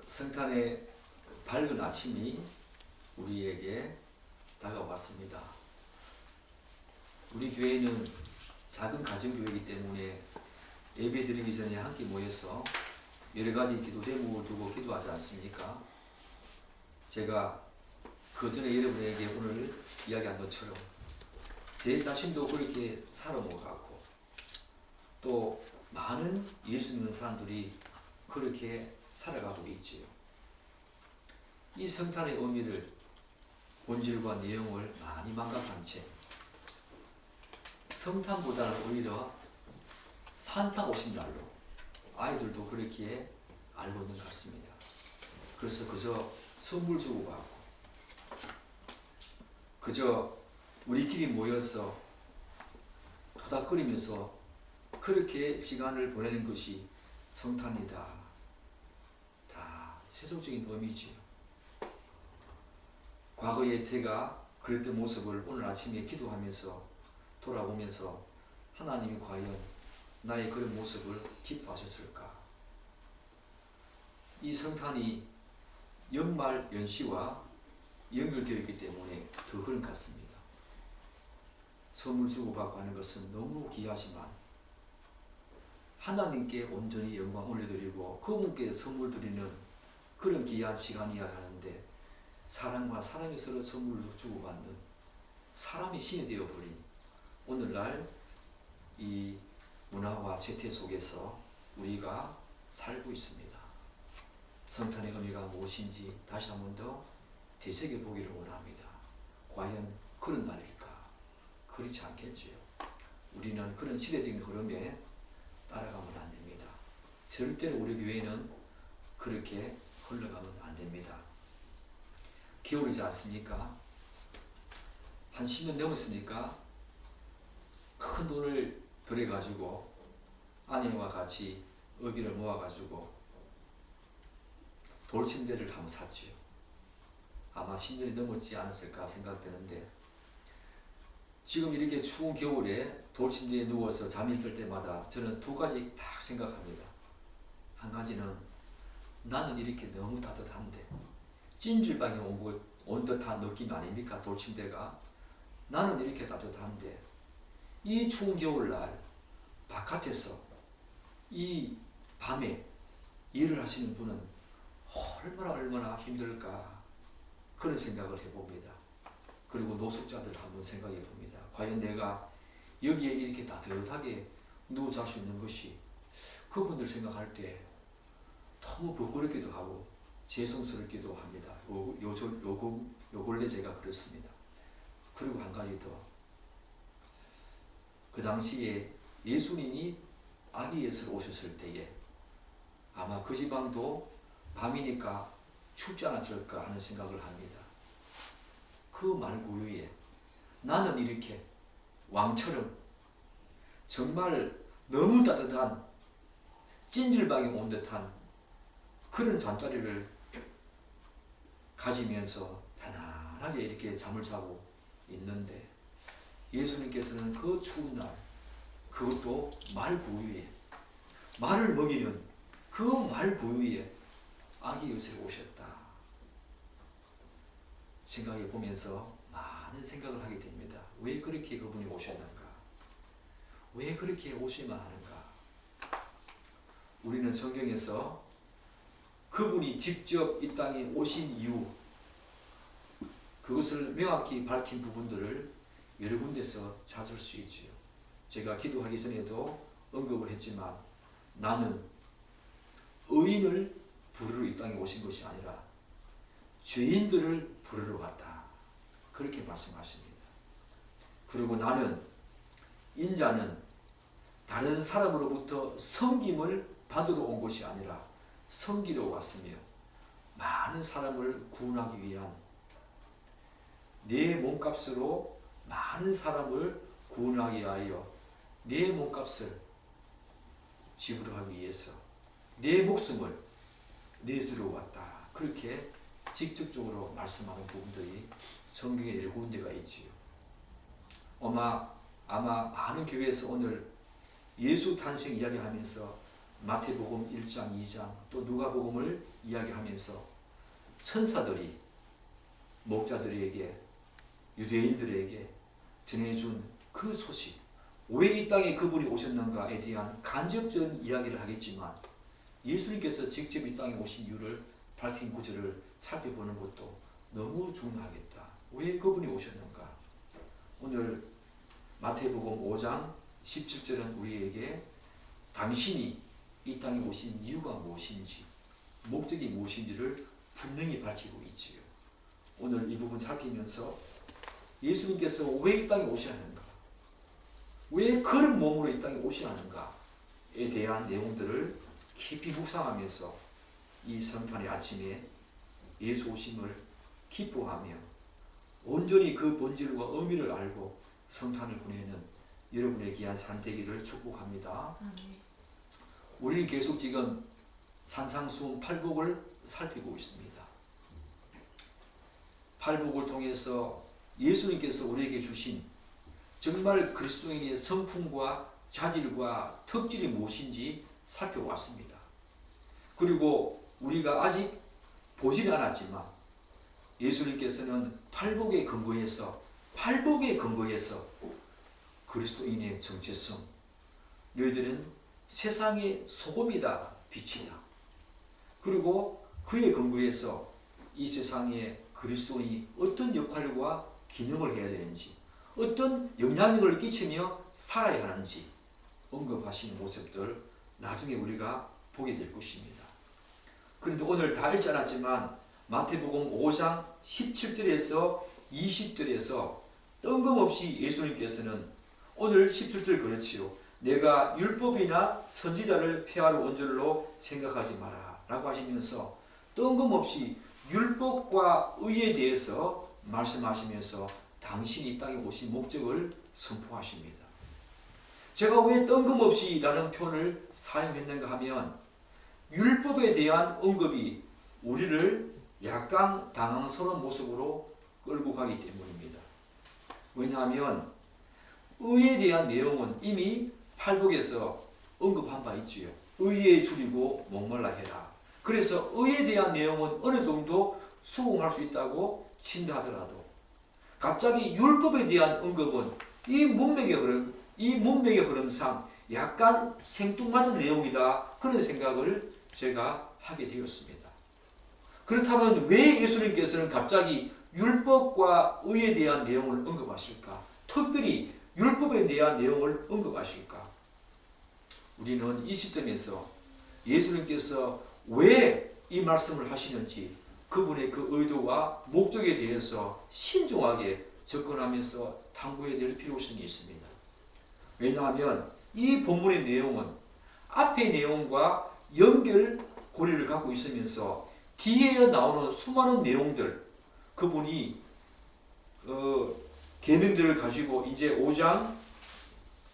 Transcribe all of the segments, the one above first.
성탄의 밝은 아침이 우리에게 다가왔습니다. 우리 교회는 작은 가정교회이기 때문에 예배 드리기 전에 함께 모여서 여러 가지 기도 제목을 두고 기도하지 않습니까? 제가 그 전에 여러분에게 오늘 이야기한 것처럼 제 자신도 그렇게 살아먹어가고 또 많은 예수 믿는 사람들이 그렇게 살아가고 있지요. 이 성탄의 의미를 본질과 내용을 많이 망각한 채 성탄보다는 오히려 산타 오신 날로 아이들도 그렇게 알고 있는 것 같습니다. 그래서 그저 선물 주고 가고 그저 우리끼리 모여서 토닥거리면서 그렇게 시간을 보내는 것이 성탄이다. 다 세속적인 의미지요. 과거에 제가 그랬던 모습을 오늘 아침에 기도하면서 돌아보면서 하나님이 과연 나의 그런 모습을 기뻐하셨을까? 이 성탄이 연말 연시와 연결되어 있기 때문에 더 그런 것 같습니다. 선물 주고받고 하는 것은 너무 귀하지만 하나님께 온전히 영광 올려드리고 그분께 선물 드리는 그런 귀한 시간이어야 하는데 사람과 사람이 서로 선물을 주고받는 사람이 신이 되어버린 오늘날 이 문화와 세태 속에서 우리가 살고 있습니다. 성탄의 의미가 무엇인지 다시 한 번 더 되새겨보기를 원합니다. 과연 그런 날일까? 그렇지 않겠지요. 우리는 그런 시대적인 흐름에 따라가면 안 됩니다. 절대로 우리 교회는 그렇게 흘러가면 안 됩니다. 겨울이지 않습니까? 한 10년 넘었으니까 큰 돈을 들여가지고 아내와 같이 의기를 모아가지고 돌침대를 한번 샀지요. 아마 10년이 넘었지 않았을까 생각되는데 지금 이렇게 추운 겨울에 돌침대에 누워서 잠이 들 때마다 저는 두 가지 딱 생각합니다. 한 가지는 나는 이렇게 너무 따뜻한데 찜질방에 온 듯한 느낌 아닙니까? 돌침대가. 나는 이렇게 따뜻한데 이 추운 겨울날 바깥에서 이 밤에 일을 하시는 분은 얼마나 힘들까 그런 생각을 해봅니다. 그리고 노숙자들 한번 생각해 봅니다. 과연 내가 여기에 이렇게 따뜻하게 누워 잘 수 있는 것이 그분들 생각할 때 너무 부끄럽기도 하고 죄송스럽기도 합니다. 요 근래 제가 그렇습니다. 그리고 한 가지 더. 그 당시에 예수님이 아기 예수로 오셨을 때에 아마 그 지방도 밤이니까 춥지 않았을까 하는 생각을 합니다. 그 말구유에 나는 이렇게 왕처럼 정말 너무 따뜻한 찜질방에 온 듯한 그런 잠자리를 가지면서 편안하게 이렇게 잠을 자고 있는데 예수님께서는 그 추운 날 그것도 말구유에 말을 먹이는 그 말구유에 아기 예수로 오셨다. 생각해 보면서 많은 생각을 하게 됩니다. 왜 그렇게 그분이 오셨는가? 왜 그렇게 오셔야만 하는가? 우리는 성경에서 그분이 직접 이 땅에 오신 이유 그것을 명확히 밝힌 부분들을 여러 군데서 찾을 수 있지요. 제가 기도하기 전에도 언급을 했지만 나는 의인을 부르러 이 땅에 오신 것이 아니라 죄인들을 부르러 왔다. 그렇게 말씀하십니다. 그리고 나는 인자는 다른 사람으로부터 섬김을 받으러 온 것이 아니라 섬기러 왔으며 많은 사람을 구원하기 위한 내 몸값으로 많은 사람을 구원하기 위하여 내 몸값을 지불하기 위해서 내 목숨을 내주러 왔다. 그렇게 직접적으로 말씀하는 부분들이 성경에 여러 군데가 있지요. 아마 많은 교회에서 오늘 예수 탄생 이야기하면서 마태복음 1장, 2장 또 누가복음을 이야기하면서 천사들이 목자들에게 유대인들에게 전해준 그 소식, 왜 이 땅에 그분이 오셨는가에 대한 간접적인 이야기를 하겠지만 예수님께서 직접 이 땅에 오신 이유를 밝힌 구절을 살펴보는 것도 너무 중요하겠다. 왜 그분이 오셨는가? 오늘 마태복음 5장 17절은 우리에게 당신이 이 땅에 오신 이유가 무엇인지, 목적이 무엇인지를 분명히 밝히고 있지요. 오늘 이 부분 살피면서 예수님께서 왜 이 땅에 오셔야 하는가? 왜 그런 몸으로 이 땅에 오셔야 하는가에 대한 내용들을 깊이 묵상하면서 이 성탄의 아침에 예수 오심을 기뻐하며 온전히 그 본질과 의미를 알고 성탄을 보내는 여러분의 귀한 삶 되기를 축복합니다. 우리는 계속 지금 산상수훈 팔복을 살피고 있습니다. 팔복을 통해서 예수님께서 우리에게 주신 정말 그리스도인의 성품과 자질과 특질이 무엇인지 살펴왔습니다. 그리고 우리가 아직 보지는 않았지만 예수님께서는 팔복에 근거해서 그리스도인의 정체성, 너희들은 세상의 소금이다, 빛이다. 그리고 그에 근거해서 이 세상에 그리스도인이 어떤 역할과 기능을 해야 되는지, 어떤 영향력을 끼치며 살아야 하는지 언급하시는 모습들 나중에 우리가 보게 될 것입니다. 그런데 오늘 다 읽지 않았지만 마태복음 5장 17절에서 20절에서 뜬금없이 예수님께서는 오늘 17절 그렇지요. 내가 율법이나 선지자를 폐하러 온 줄로 생각하지 마라 라고 하시면서 뜬금없이 율법과 의에 대해서 말씀하시면서 당신이 이 땅에 오신 목적을 선포하십니다. 제가 왜 뜬금없이 라는 표현을 사용했는가 하면 율법에 대한 언급이 우리를 약간 당황스러운 모습으로 끌고 가기 때문입니다. 왜냐하면 의에 대한 내용은 이미 팔복에서 언급한 바 있지요. 의에 줄이고 목말라 해라. 그래서 의에 대한 내용은 어느 정도 수긍할 수 있다고 친다하더라도 갑자기 율법에 대한 언급은 이 문맥의 흐름상 약간 생뚱맞은 내용이다. 그런 생각을 제가 하게 되었습니다. 그렇다면 왜 예수님께서는 갑자기 율법과 의에 대한 내용을 언급하실까? 특별히 율법에 대한 내용을 언급하실까? 우리는 이 시점에서 예수님께서 왜 이 말씀을 하시는지 그분의 그 의도와 목적에 대해서 신중하게 접근하면서 탐구해야 될 필요성이 있습니다. 왜냐하면 이 본문의 내용은 앞의 내용과 연결고리를 갖고 있으면서 뒤에 나오는 수많은 내용들, 그분이 계명들을 가지고 이제 5장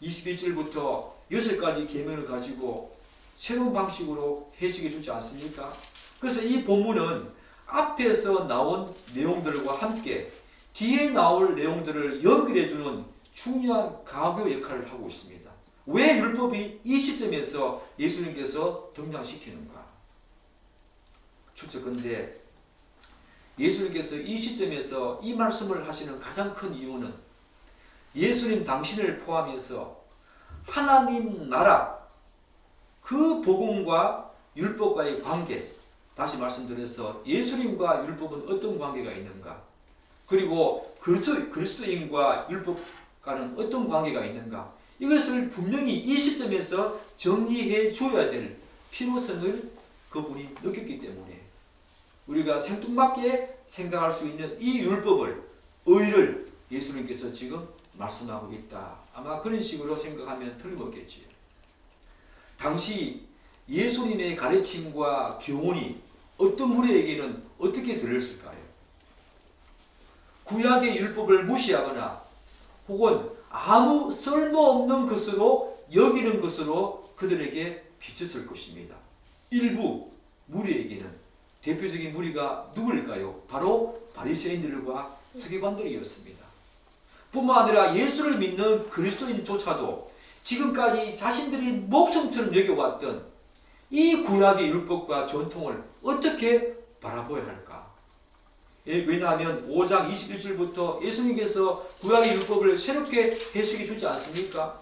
21절부터 6가지 계명을 가지고 새로운 방식으로 해석해 주지 않습니까? 그래서 이 본문은 앞에서 나온 내용들과 함께 뒤에 나올 내용들을 연결해 주는 중요한 가교 역할을 하고 있습니다. 왜 율법이 이 시점에서 예수님께서 등장시키는가? 추측컨대 예수님께서 이 시점에서 이 말씀을 하시는 가장 큰 이유는 예수님 당신을 포함해서 하나님 나라 그 복음과 율법과의 관계, 다시 말씀드려서 예수님과 율법은 어떤 관계가 있는가? 그리고 그리스도인과 율법과는 어떤 관계가 있는가? 이것을 분명히 이 시점에서 정리해 줘야 될 필요성을 그분이 느꼈기 때문에 우리가 생뚱맞게 생각할 수 있는 이 율법을, 의를 예수님께서 지금 말씀하고 있다. 아마 그런 식으로 생각하면 틀림없겠지요. 당시 예수님의 가르침과 교훈이 어떤 무리에게는 어떻게 들렸을까요? 구약의 율법을 무시하거나 혹은 아무 쓸모없는 것으로 여기는 것으로 그들에게 비쳤을 것입니다. 일부 무리에게는 대표적인 무리가 누구일까요? 바로 바리새인들과 서기관들이었습니다. 뿐만 아니라 예수를 믿는 그리스도인조차도 지금까지 자신들이 목숨처럼 여겨왔던 이 구약의 율법과 전통을 어떻게 바라보아야 할까? 왜냐하면 5장 21절부터 예수님께서 구약의 율법을 새롭게 해석해 주지 않습니까?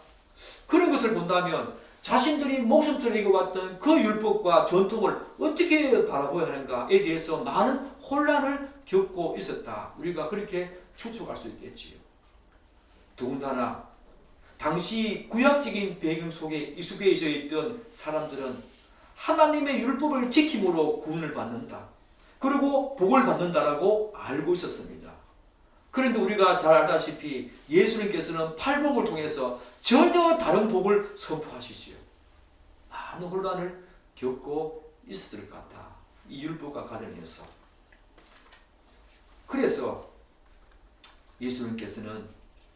그런 것을 본다면 자신들이 목숨처럼 읽어왔던 그 율법과 전통을 어떻게 바라보아야 하는가에 대해서 많은 혼란을 겪고 있었다. 우리가 그렇게 추측할 수 있겠지요. 더군다나 당시 구약적인 배경 속에 익숙해져 있던 사람들은 하나님의 율법을 지킴으로 구원을 받는다. 그리고 복을 받는다라고 알고 있었습니다. 그런데 우리가 잘 알다시피 예수님께서는 팔복을 통해서 전혀 다른 복을 선포하시지요. 많은 혼란을 겪고 있었을 것 같다. 이 율법과 관련해서. 그래서 예수님께서는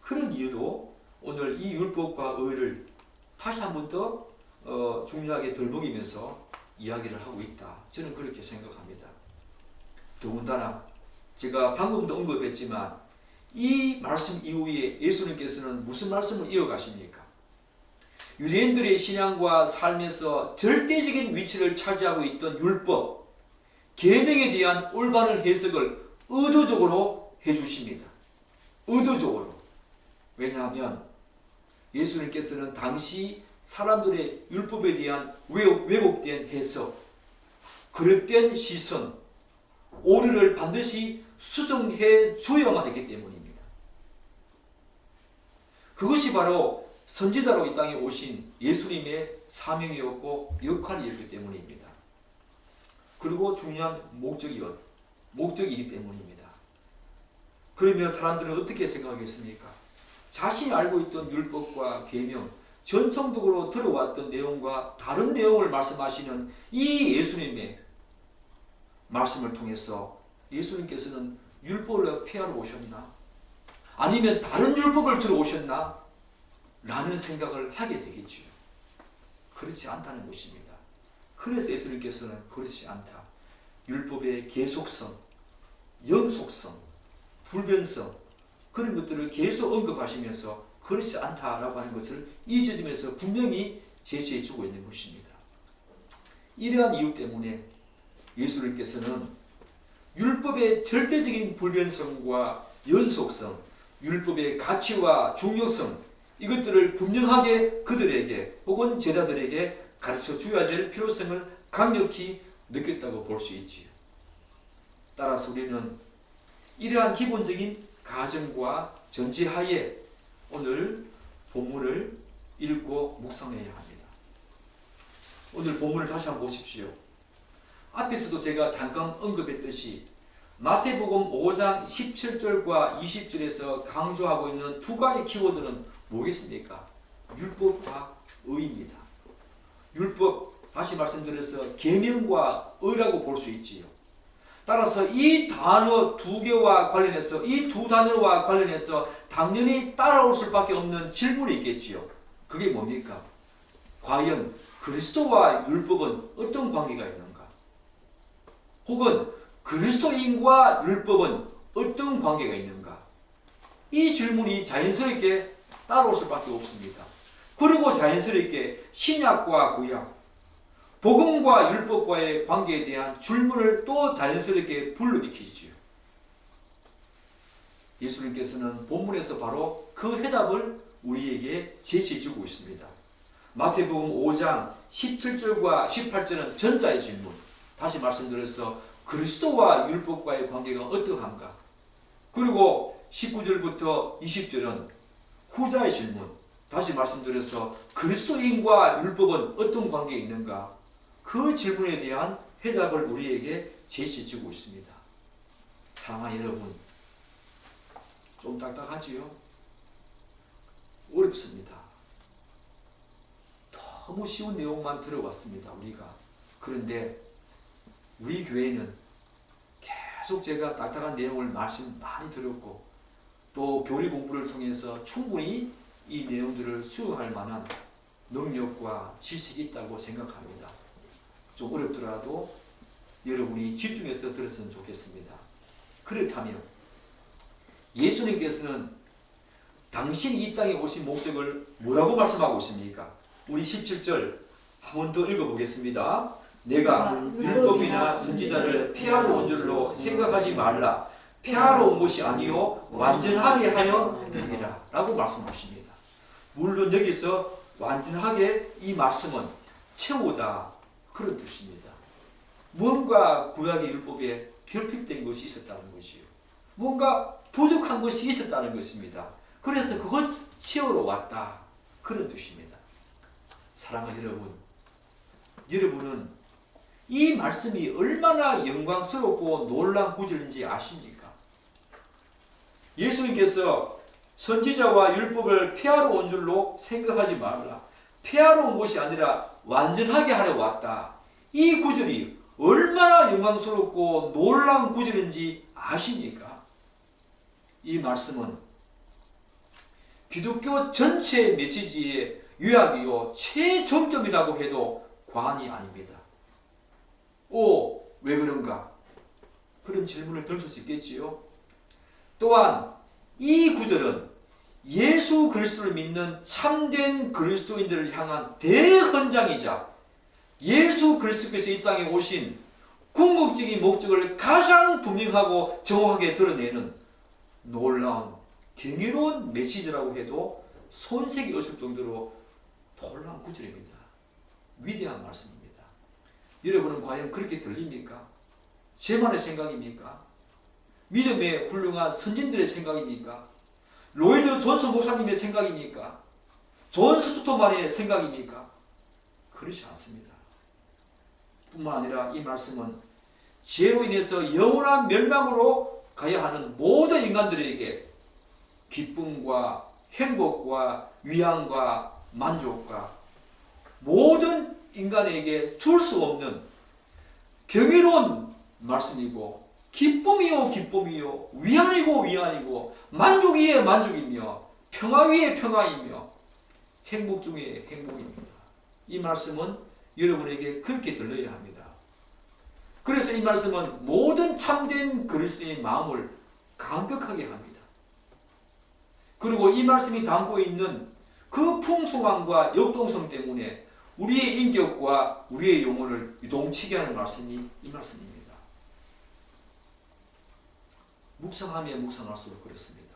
그런 이유로 오늘 이 율법과 의를 다시 한 번 더 중요하게 덜먹이면서 이야기를 하고 있다. 저는 그렇게 생각합니다. 더군다나 제가 방금도 언급했지만 이 말씀 이후에 예수님께서는 무슨 말씀을 이어가십니까? 유대인들의 신앙과 삶에서 절대적인 위치를 차지하고 있던 율법, 계명에 대한 올바른 해석을 의도적으로 해주십니다. 의도적으로. 왜냐하면 예수님께서는 당시 사람들의 율법에 대한 왜곡된 해석, 그릇된 시선, 오류를 반드시 수정해 줘야만 했기 때문입니다. 그것이 바로 선지자로 이 땅에 오신 예수님의 사명이었고 역할이었기 때문입니다. 그리고 중요한 목적이기 때문입니다. 그러면 사람들은 어떻게 생각하겠습니까? 자신이 알고 있던 율법과 계명, 전통적으로 들어왔던 내용과 다른 내용을 말씀하시는 이 예수님의 말씀을 통해서 예수님께서는 율법을 폐하러 오셨나? 아니면 다른 율법을 들어오셨나? 라는 생각을 하게 되겠죠. 그렇지 않다는 것입니다. 그래서 예수님께서는 그렇지 않다. 율법의 계속성, 연속성, 불변성 그런 것들을 계속 언급하시면서 그렇지 않다라고 하는 것을 이 지점에서 분명히 제시해 주고 있는 것입니다. 이러한 이유 때문에 예수님께서는 율법의 절대적인 불변성과 연속성, 율법의 가치와 중요성 이것들을 분명하게 그들에게 혹은 제자들에게 가르쳐 줘야 될 필요성을 강력히 느꼈다고 볼 수 있지요. 따라서 우리는 이러한 기본적인 가정과 전제하에 오늘 본문을 읽고 묵상해야 합니다. 오늘 본문을 다시 한번 보십시오. 앞에서도 제가 잠깐 언급했듯이 마태복음 5장 17절과 20절에서 강조하고 있는 두 가지 키워드는 뭐겠습니까? 율법과 의입니다. 율법, 다시 말씀드려서 계명과 의라고 볼 수 있지요. 따라서 이 단어 두 개와 관련해서 이 두 단어와 관련해서 당연히 따라올 수밖에 없는 질문이 있겠지요. 그게 뭡니까? 과연 그리스도와 율법은 어떤 관계가 있는가? 혹은 그리스도인과 율법은 어떤 관계가 있는가? 이 질문이 자연스럽게 따라올 수밖에 없습니다. 그리고 자연스럽게 신약과 구약, 복음과 율법과의 관계에 대한 질문을 또 자연스럽게 불러일으키지요. 예수님께서는 본문에서 바로 그 해답을 우리에게 제시해 주고 있습니다. 마태복음 5장 17절과 18절은 전자의 질문. 다시 말씀드려서 그리스도와 율법과의 관계가 어떠한가? 그리고 19절부터 20절은 후자의 질문. 다시 말씀드려서 그리스도인과 율법은 어떤 관계에 있는가? 그 질문에 대한 해답을 우리에게 제시해 주고 있습니다. 사랑하는 여러분, 좀 딱딱하지요? 어렵습니다. 너무 쉬운 내용만 들어왔습니다. 우리가. 그런데 우리 교회는 계속 제가 딱딱한 내용을 말씀 많이 드렸고 또 교리 공부를 통해서 충분히 이 내용들을 수용할 만한 능력과 지식이 있다고 생각합니다. 좀 어렵더라도 여러분이 집중해서 들었으면 좋겠습니다. 그렇다면 예수님께서는 당신이 이 땅에 오신 목적을 뭐라고 말씀하고 있습니까? 우리 17절 한 번 더 읽어보겠습니다. 내가 율법이나 선지자를 폐하러 온 줄로 생각하지 말라. 폐하러 온 것이 아니요 완전하게 하여 함이라 라고 말씀하십니다. 물론 여기서 완전하게 이 말씀은 채우다 그런 뜻입니다. 뭔가 구약의 율법에 결핍된 것이 있었다는 것이요. 뭔가 부족한 것이 있었다는 것입니다. 그래서 그걸 채우러 왔다 그런 뜻입니다. 사랑하는 여러분, 여러분은 이 말씀이 얼마나 영광스럽고 놀라운 구절인지 아십니까? 예수님께서 선지자와 율법을 폐하러 온 줄로 생각하지 말라. 폐하러 온 것이 아니라 완전하게 하러 왔다. 이 구절이 얼마나 영광스럽고 놀라운 구절인지 아십니까? 이 말씀은 기독교 전체 메시지의 요약이요 최정점이라고 해도 과언이 아닙니다. 왜 그런가? 그런 질문을 던질 수 있겠지요. 또한 이 구절은 예수 그리스도를 믿는 참된 그리스도인들을 향한 대헌장이자 예수 그리스도께서 이 땅에 오신 궁극적인 목적을 가장 분명하고 정확하게 드러내는 놀라운 경이로운 메시지라고 해도 손색이 없을 정도로 놀라운 구절입니다. 위대한 말씀입니다. 여러분은 과연 그렇게 들립니까? 제만의 생각입니까? 믿음의 훌륭한 선진들의 생각입니까? 로이드 존슨 목사님의 생각입니까? 존 스투트만의 생각입니까? 그렇지 않습니다. 뿐만 아니라 이 말씀은 죄로 인해서 영원한 멸망으로 가야 하는 모든 인간들에게 기쁨과 행복과 위안과 만족과 모든 인간에게 줄 수 없는 경이로운 말씀이고 기쁨이요 기쁨이요 위안이고 위안이고 만족 위에 만족이며 평화 위에 평화이며 행복 중에 행복입니다. 이 말씀은 여러분에게 그렇게 들려야 합니다. 그래서 이 말씀은 모든 참된 그리스도인의 마음을 감격하게 합니다. 그리고 이 말씀이 담고 있는 그 풍성함과 역동성 때문에 우리의 인격과 우리의 영혼을 유동치게 하는 말씀이 이 말씀입니다. 묵상하면 묵상할수록 그렇습니다.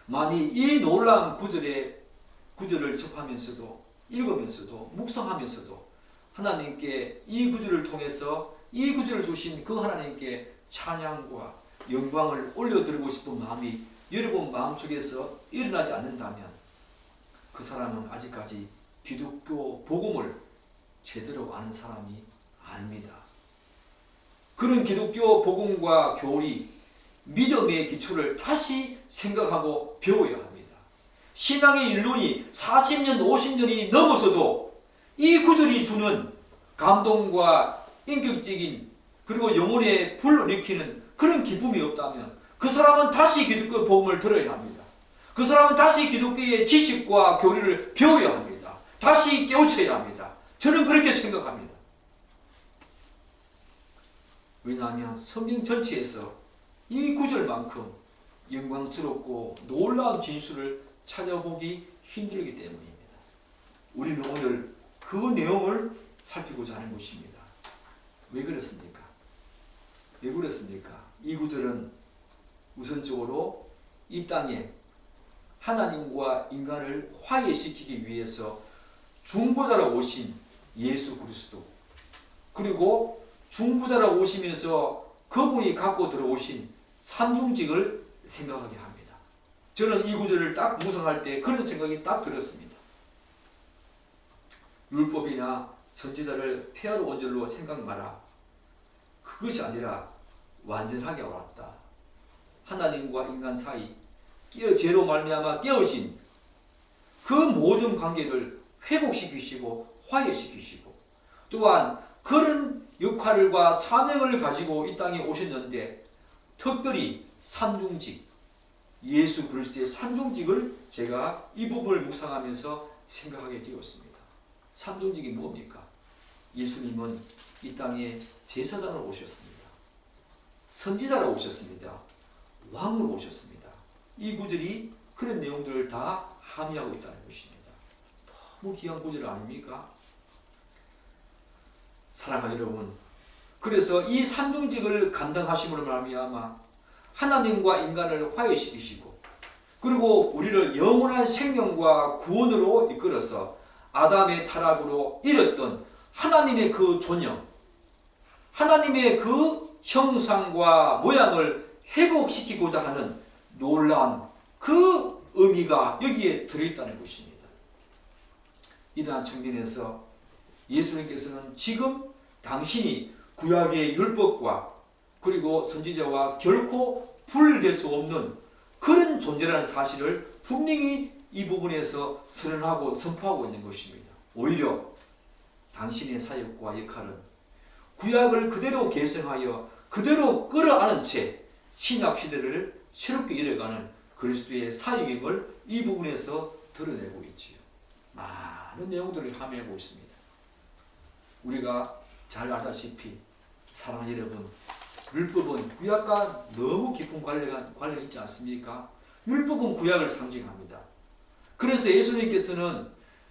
만일 이 놀라운 구절을 접하면서도 읽으면서도 묵상하면서도 하나님께 이 구절을 통해서 이 구절을 주신 그 하나님께 찬양과 영광을 올려드리고 싶은 마음이 여러분 마음속에서 일어나지 않는다면 그 사람은 아직까지 기독교 복음을 제대로 아는 사람이 아닙니다. 그런 기독교 복음과 교리, 믿음의 기초를 다시 생각하고 배워야 합니다. 신앙의 일론이 40년, 50년이 넘어서도 이 구절이 주는 감동과 인격적인 그리고 영혼의 불러일으키는 그런 기쁨이 없다면 그 사람은 다시 기독교 복음을 들어야 합니다. 그 사람은 다시 기독교의 지식과 교리를 배워야 합니다. 다시 깨우쳐야 합니다. 저는 그렇게 생각합니다. 왜냐하면 성경 전체에서 이 구절만큼 영광스럽고 놀라운 진술을 찾아보기 힘들기 때문입니다. 우리는 오늘 그 내용을 살피고자 하는 것입니다. 왜 그렇습니까? 왜 그렇습니까? 이 구절은 우선적으로 이 땅에 하나님과 인간을 화해시키기 위해서 중보자로 오신 예수 그리스도, 그리고 중보자로 오시면서 그분이 갖고 들어오신 삼중직을 생각하게 합니다. 저는 이 구절을 딱 묵상할 때 그런 생각이 딱 들었습니다. 율법이나 선지자를 폐하러 온 줄로 생각 마라. 그것이 아니라 완전하게 왔다. 하나님과 인간 사이 죄로 말미암아 깨어진 그 모든 관계를 회복시키시고 화해시키시고 또한 그런 역할과 사명을 가지고 이 땅에 오셨는데 특별히 삼중직, 예수 그리스도의 삼중직을 제가 이 부분을 묵상하면서 생각하게 되었습니다. 삼중직이 뭡니까? 예수님은 이 땅에 제사장으로 오셨습니다. 선지자로 오셨습니다. 왕으로 오셨습니다. 이 구절이 그런 내용들을 다 함의하고 있다는 것입니다. 너무 귀한 구절 아닙니까? 사랑하는 여러분, 그래서 이 산중직을 감당하심으로 말미암아 하나님과 인간을 화해시키시고, 그리고 우리를 영원한 생명과 구원으로 이끌어서 아담의 타락으로 잃었던 하나님의 그 존영, 하나님의 그 형상과 모양을 회복시키고자 하는 놀라운 그 의미가 여기에 들어있다는 것입니다. 이러한 측면에서 예수님께서는 지금 당신이 구약의 율법과 그리고 선지자와 결코 분리될 수 없는 그런 존재라는 사실을 분명히 이 부분에서 선언하고 선포하고 있는 것입니다. 오히려 당신의 사역과 역할은 구약을 그대로 계승하여 그대로 끌어안은 채 신약 시대를 새롭게 이뤄가는 그리스도의 사역임을 이 부분에서 드러내고 있지요. 많은 내용들을 함의하고 있습니다. 우리가 잘 알다시피 사랑하는 여러분, 율법은 구약과 너무 깊은 관련이 있지 않습니까? 율법은 구약을 상징합니다. 그래서 예수님께서는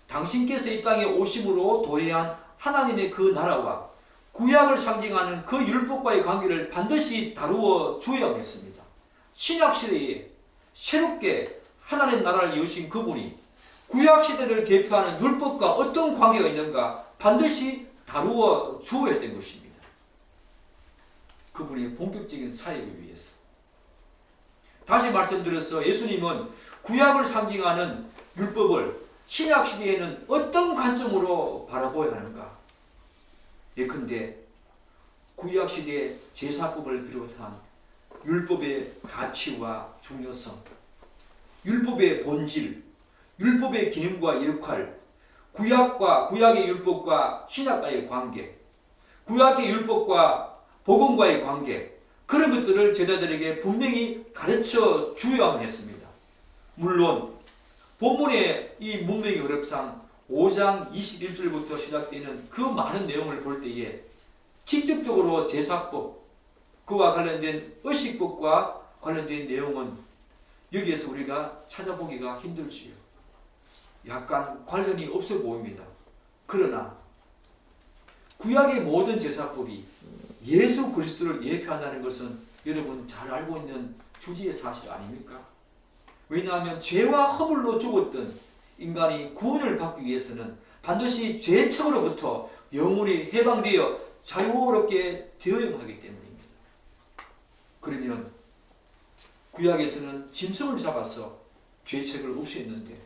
당신께서 이 땅에 오심으로 도래한 하나님의 그 나라와 구약을 상징하는 그 율법과의 관계를 반드시 다루어 주어야 했습니다. 신약시대에 새롭게 하나님의 나라를 여신 그분이 구약시대를 대표하는 율법과 어떤 관계가 있는가 반드시 다루어 주어야 했던 것입니다. 그분의 본격적인 사역을 위해서. 다시 말씀드려서 예수님은 구약을 상징하는 율법을 신약시대에는 어떤 관점으로 바라보아야 하는가? 예컨대 구약시대의 제사법을 비롯한 율법의 가치와 중요성, 율법의 본질, 율법의 기능과 역할, 구약의 율법과 신약과의 관계, 구약의 율법과 복음과의 관계, 그런 것들을 제자들에게 분명히 가르쳐 주어야만 했습니다. 물론 본문의 이 문명의 어렵상 5장 21절부터 시작되는 그 많은 내용을 볼 때에 직접적으로 제사법, 그와 관련된 의식법과 관련된 내용은 여기에서 우리가 찾아보기가 힘들지요. 약간 관련이 없어 보입니다. 그러나 구약의 모든 제사법이 예수 그리스도를 예표한다는 것은 여러분 잘 알고 있는 주지의 사실 아닙니까? 왜냐하면 죄와 허물로 죽었던 인간이 구원을 받기 위해서는 반드시 죄책으로부터 영원히 해방되어 자유롭게 되어야 하기 때문입니다. 그러면 구약에서는 짐승을 잡아서 죄책을 없애는데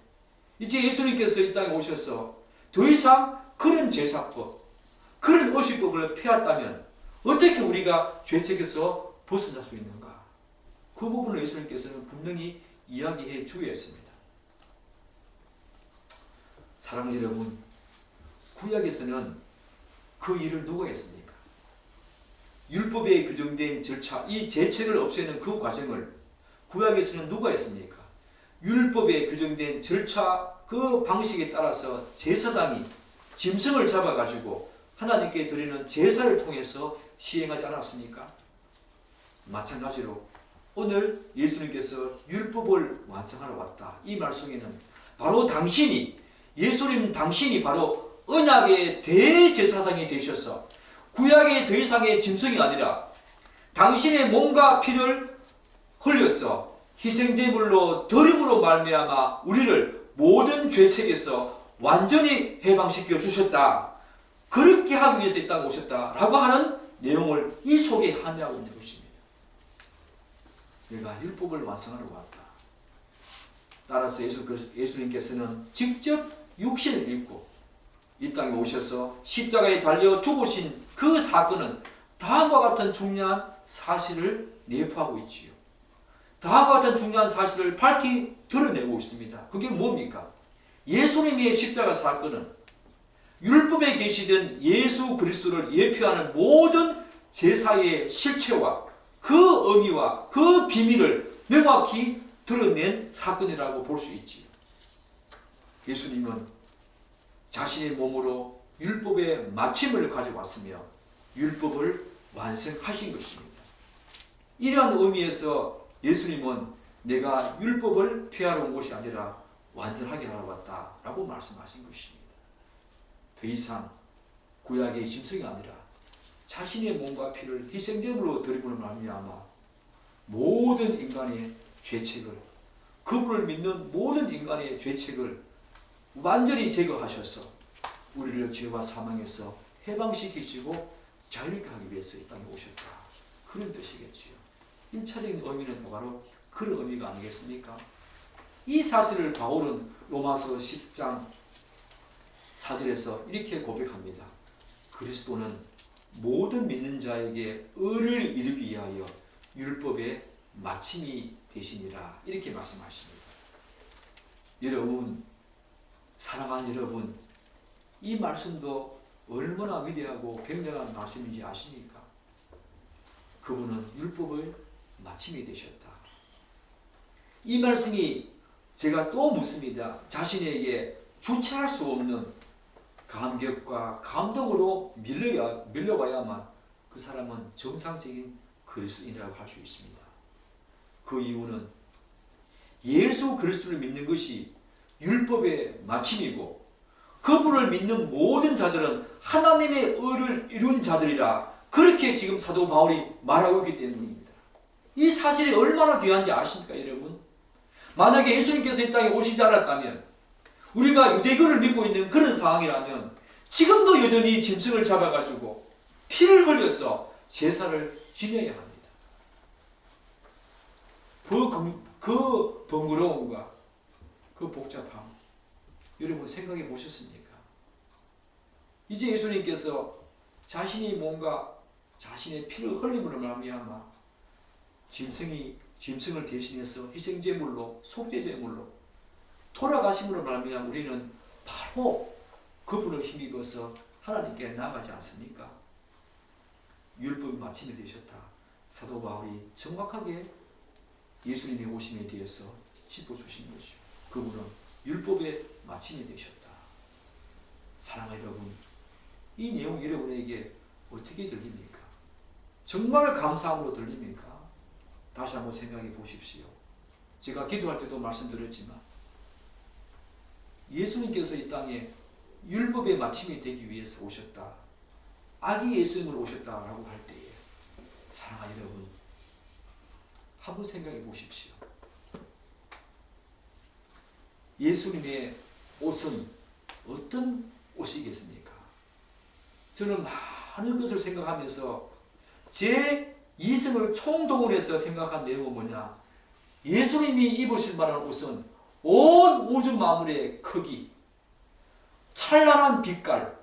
이제 예수님께서 이 땅에 오셔서 더 이상 그런 제사법, 그런 의식법을 폐했다면 어떻게 우리가 죄책에서 벗어날 수 있는가? 그 부분을 예수님께서는 분명히 이야기해 주어야 했습니다. 사랑하는 여러분, 구약에서는 그 일을 누가 했습니까? 율법에 규정된 절차, 이 죄책을 없애는 그 과정을 구약에서는 누가 했습니까? 율법에 규정된 절차, 그 방식에 따라서 제사장이 짐승을 잡아가지고 하나님께 드리는 제사를 통해서 시행하지 않았습니까? 마찬가지로 오늘 예수님께서 율법을 완성하러 왔다. 이 말씀에는 바로 예수님 당신이 바로 언약의 대제사장이 되셔서 구약의 더 이상의 짐승이 아니라 당신의 몸과 피를 흘려서 희생제물로 드림으로 말미암아 우리를 모든 죄책에서 완전히 해방시켜 주셨다. 그렇게 하기 위해서 이 땅에 오셨다라고 하는 내용을 이 속에 함의하고 있는 것입니다. 내가 율법을 완성하러 왔다. 따라서 예수님께서는 직접 육신을 입고 이 땅에 오셔서 십자가에 달려 죽으신 그 사건은 다음과 같은 중요한 사실을 내포하고 있지요. 다음과 같은 중요한 사실을 밝히 드러내고 있습니다. 그게 뭡니까? 예수님의 십자가 사건은 율법에 계시던 예수 그리스도를 예표하는 모든 제사의 실체와 그 의미와 그 비밀을 명확히 드러낸 사건이라고 볼 수 있지요. 예수님은 자신의 몸으로 율법의 마침을 가져왔으며 율법을 완성하신 것입니다. 이러한 의미에서 예수님은 내가 율법을 폐하러 온 것이 아니라 완전하게 하러 왔다라고 말씀하신 것입니다. 더 이상 구약의 짐승이 아니라 자신의 몸과 피를 희생제물로 드림으로 말미암아 모든 인간의 죄책을, 그분을 믿는 모든 인간의 죄책을 완전히 제거하셔서 우리를 죄와 사망에서 해방시키시고 자유롭게 하기 위해서 이 땅에 오셨다. 그런 뜻이겠지요. 1차적인 의미는 바로 그런 의미가 아니겠습니까? 이 사실을 바울은 로마서 10장 4절에서 이렇게 고백합니다. 그리스도는 모든 믿는 자에게 의를 이루기 위하여 율법의 마침이 되시니라. 이렇게 말씀하십니다. 여러분, 사랑하는 여러분, 이 말씀도 얼마나 위대하고 굉장한 말씀인지 아십니까? 그분은 율법의 마침이 되셨다. 이 말씀이 제가 또 묻습니다. 자신에게 주체할 수 없는 감격과 감동으로 밀려와야만 그 사람은 정상적인 그리스도인이라고 할 수 있습니다. 그 이유는 예수 그리스도를 믿는 것이 율법의 마침이고 그분을 믿는 모든 자들은 하나님의 의를 이룬 자들이라, 그렇게 지금 사도 바울이 말하고 있기 때문입니다. 이 사실이 얼마나 귀한지 아십니까, 여러분? 만약에 예수님께서 이 땅에 오시지 않았다면, 우리가 유대교를 믿고 있는 그런 상황이라면 지금도 여전히 짐승을 잡아가지고 피를 흘려서 제사를 지내야 합니다. 그 번거로움과 그 복잡함, 여러분 생각해 보셨습니까? 이제 예수님께서 자신이 뭔가 자신의 피를 흘림으로 말미암아 짐승을 대신해서 희생제물로, 속죄제물로 돌아가심으로 말미암아 우리는 바로 그분을 힘입어서 하나님께 나가지 않습니까? 율법의 마침이 되셨다. 사도 바울이 정확하게 예수님의 오심에 대해서 짚어주신 것이죠. 그분은 율법의 마침이 되셨다. 사랑하는 여러분, 이 내용이 여러분에게 어떻게 들립니까? 정말 감사함으로 들립니까? 다시 한번 생각해 보십시오. 제가 기도할 때도 말씀드렸지만 예수님께서 이 땅에 율법의 마침이 되기 위해서 오셨다. 아기 예수님으로 오셨다라고 할 때에 사랑하는 여러분, 한번 생각해 보십시오. 예수님의 옷은 어떤 옷이겠습니까? 저는 많은 것을 생각하면서 제 이성을 총동원해서 생각한 내용은 뭐냐? 예수님이 입으실 만한 옷은 온 우주 만물의 크기, 찬란한 빛깔,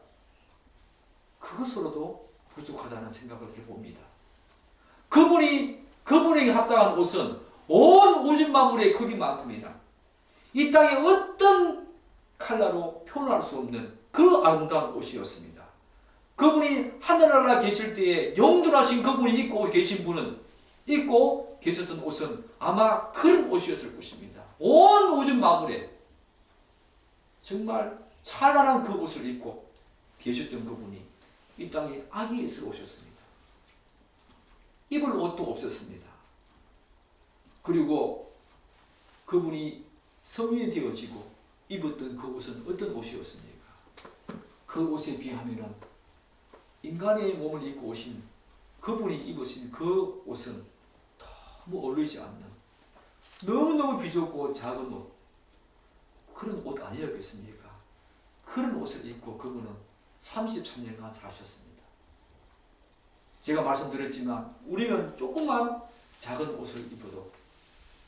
그것으로도 부족하다는 생각을 해봅니다. 그분에게 합당한 옷은 온 우주 만물의 크기만큼이나 이 땅에 어떤 칼라로 표현할 수 없는 그 아름다운 옷이었습니다. 그분이 하늘나라 계실 때에 영존하신 그분이 입고 계셨던 옷은 아마 그런 옷이었을 것입니다. 온 우주 만물에 정말 찬란한 그 옷을 입고 계셨던 그분이 이 땅에 아기 예수로 오셨습니다. 입을 옷도 없었습니다. 그리고 그분이 성인이 되어지고 입었던 그 옷은 어떤 옷이었습니까? 그 옷에 비하면 인간의 몸을 입고 오신 그분이 입으신 그 옷은 너무 어울리지 않는, 너무너무 비좁고 작은 옷, 그런 옷 아니었겠습니까? 그런 옷을 입고 그분은 33년간 사셨습니다. 제가 말씀드렸지만 우리는 조금만 작은 옷을 입어도,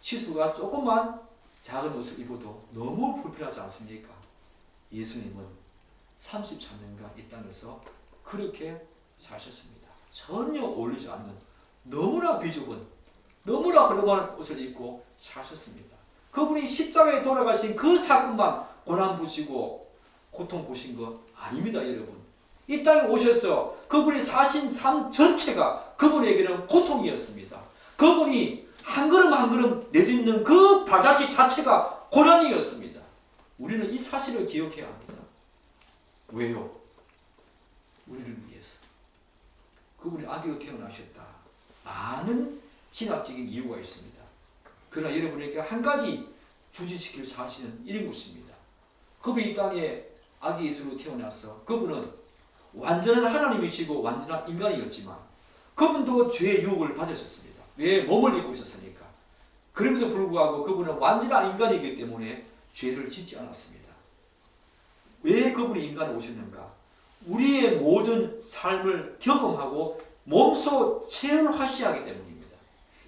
치수가 조금만 작은 옷을 입어도 너무 불편하지 않습니까? 예수님은 33년간 이 땅에서 그렇게 사셨습니다. 전혀 어울리지 않는, 너무나 비좁은, 너무나 허름한 옷을 입고 사셨습니다. 그분이 십자가에 돌아가신 그 사건만 고난 보시고 고통 보신 거 아닙니다, 여러분. 이 땅에 오셔서 그분이 사신 삶 전체가 그분에게는 고통이었습니다. 그분이 한 걸음 한 걸음 내딛는 그 발자취 자체가 고난이었습니다. 우리는 이 사실을 기억해야 합니다. 왜요? 우리를 위해서. 그분이 아기로 태어나셨다. 많은 신학적인 이유가 있습니다. 그러나 여러분에게 한 가지 주지시킬 사실은 이런 것입니다. 그분이 이 땅에 아기 예수로 태어나서 그분은 완전한 하나님이시고 완전한 인간이었지만 그분도 죄의 유혹을 받으셨습니다. 왜? 몸을 입고 있었으니까. 그럼에도 불구하고 그분은 완전한 인간이기 때문에 죄를 짓지 않았습니다. 왜 그분이 인간에 오셨는가? 우리의 모든 삶을 경험하고 몸소 체험하셔야 하기 때문입니다.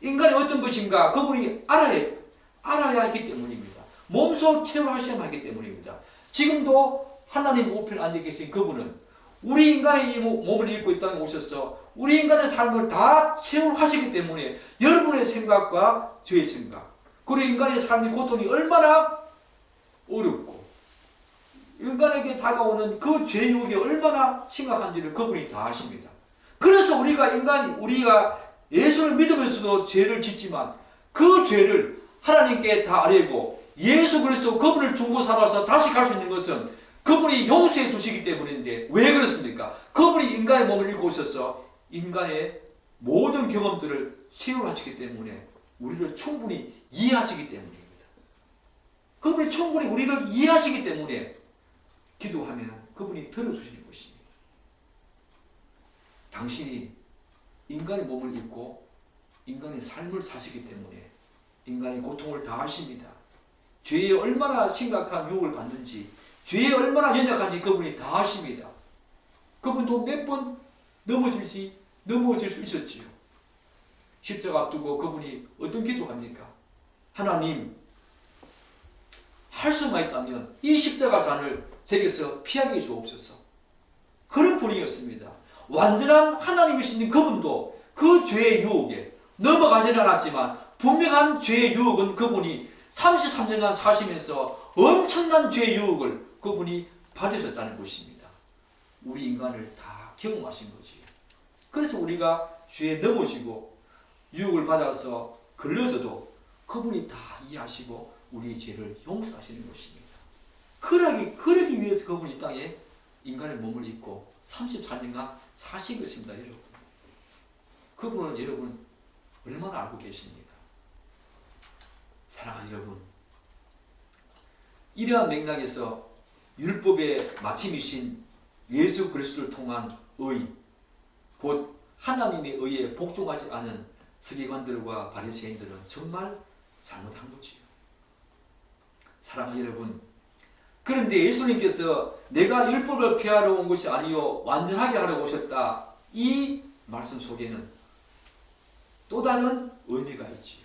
인간이 어떤 것인가 그분이 알아야 하기 때문입니다. 몸소 체험하셔야 하기 때문입니다. 지금도 하나님 우편에 앉아 계신 그분은 우리 인간의 몸을 입고 이 땅에 오셔서 우리 인간의 삶을 다 체험하시기 때문에 여러분의 생각과 저의 생각 그리고 인간의 삶의 고통이 얼마나 어렵고 인간에게 다가오는 그 죄유혹이 얼마나 심각한지를 그분이 다 아십니다. 그래서 우리가 예수를 믿으면서도 죄를 짓지만 그 죄를 하나님께 다 아뢰고 예수 그리스도 그분을 중보 삼아서 다시 갈 수 있는 것은 그분이 용서해 주시기 때문인데 왜 그렇습니까? 그분이 인간의 몸을 입고 오셔서 인간의 모든 경험들을 체험하시기 때문에 우리를 충분히 이해하시기 때문입니다. 그분이 충분히 우리를 이해하시기 때문에 기도하면 그분이 들어주시는 것입니다. 당신이 인간의 몸을 입고 인간의 삶을 사시기 때문에 인간의 고통을 다 아십니다. 죄에 얼마나 심각한 유혹을 받는지 죄에 얼마나 연약한지 그분이 다 아십니다. 그분도 몇 번 넘어질 수 있었지요. 십자가 앞두고 그분이 어떤 기도합니까? 하나님, 할 수만 있다면 이 십자가 잔을 제게서 피하게 주옵소서. 그런 분이었습니다. 완전한 하나님이신 그분도 그 죄의 유혹에 넘어가지는 않았지만 분명한 죄의 유혹은 그분이 33년간 사시면서 엄청난 죄의 유혹을 그분이 받으셨다는 것입니다. 우리 인간을 다 경험하신 거지요. 그래서 우리가 죄에 넘어지고 유혹을 받아서 걸려져도 그분이 다 이해하시고 우리 죄를 용서하시는 것입니다. 그러기 위해서 그분이 이 땅에 인간의 몸을 입고 34년간 사신 것입니다. 여러분. 그분을 여러분 얼마나 알고 계십니까? 사랑하는 여러분, 이러한 맥락에서 율법의 마침이신 예수 그리스도를 통한 의, 곧 하나님의 의에 복종하지 않은 서기관들과 바리새인들은 정말 잘못한 거지요. 사랑하는 여러분, 그런데 예수님께서 내가 율법을 폐하러 온 것이 아니요 완전하게 하러 오셨다. 이 말씀 속에는 또 다른 의미가 있지요.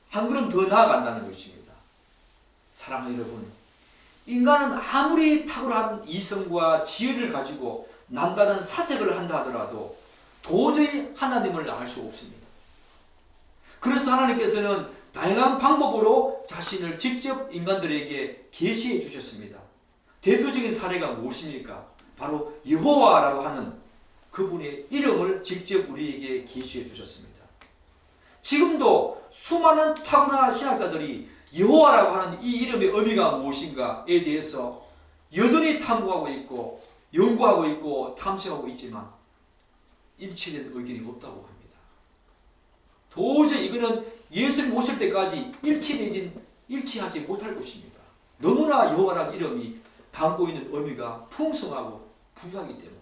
한 걸음 더 나아간다는 것입니다. 사랑하는 여러분, 인간은 아무리 탁월한 이성과 지혜를 가지고 남다른 사색을 한다 하더라도 도저히 하나님을 알 수 없습니다. 그래서 하나님께서는 다양한 방법으로 자신을 직접 인간들에게 계시해 주셨습니다. 대표적인 사례가 무엇입니까? 바로 여호와라고 하는 그분의 이름을 직접 우리에게 계시해 주셨습니다. 지금도 수많은 타고난 신학자들이 여호와라고 하는 이 이름의 의미가 무엇인가에 대해서 여전히 탐구하고 있고 연구하고 있고 탐색하고 있지만 일치된 의견이 없다고 합니다. 도저히 이거는 예수님 오실 때까지 일치하지 못할 것입니다. 너무나 여호와라는 이름이 담고 있는 의미가 풍성하고 부유하기 때문이에요.